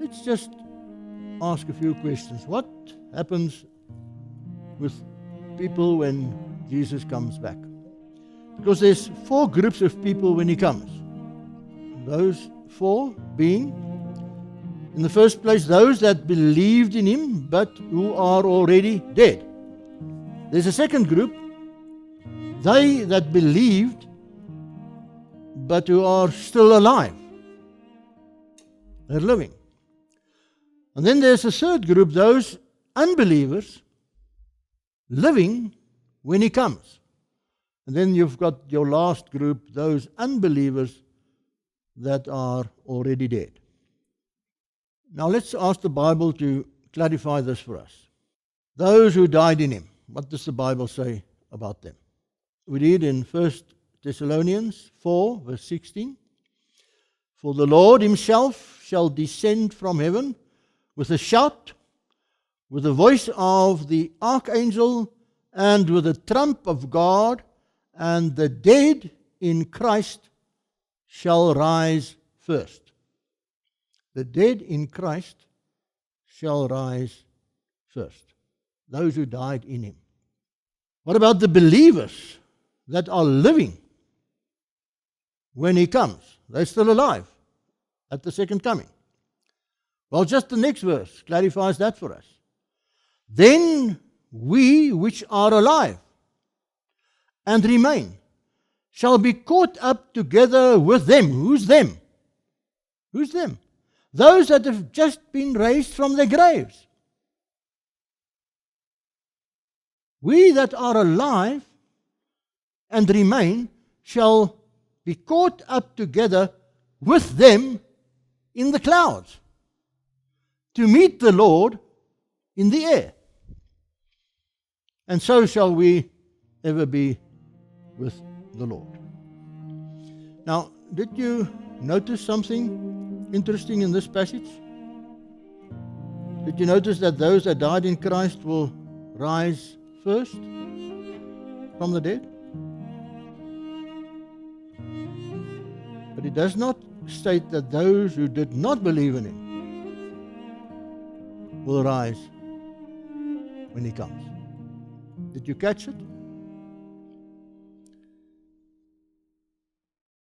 let's just ask a few questions. What happens with people when Jesus comes back? Because there's 4 groups of people when he comes. Those 4 being, in the first place, those that believed in him but who are already dead. There's a second group, they that believed but who are still alive. They're living. And then there's a third group, those unbelievers living when he comes. And then you've got your last group, those unbelievers that are already dead. Now let's ask the Bible to clarify this for us. Those who died in him, what does the Bible say about them? We read in 1 Thessalonians 4, verse 16, "For the Lord himself shall descend from heaven with a shout, with the voice of the archangel, and with the trump of God, and the dead in Christ shall rise first." The dead in Christ shall rise first. Those who died in him. What about the believers that are living when he comes? They're still alive at the second coming. Well, just the next verse clarifies that for us. "Then we which are alive and remain shall be caught up together with them." Who's them? Who's them? Those that have just been raised from their graves. We that are alive and remain shall be caught up together with them in the clouds to meet the Lord in the air. And so shall we ever be with the Lord. Now, did you notice something interesting in this passage? Did you notice that those that died in Christ will rise first from the dead? But it does not state that those who did not believe in him will rise when he comes. Did you catch it?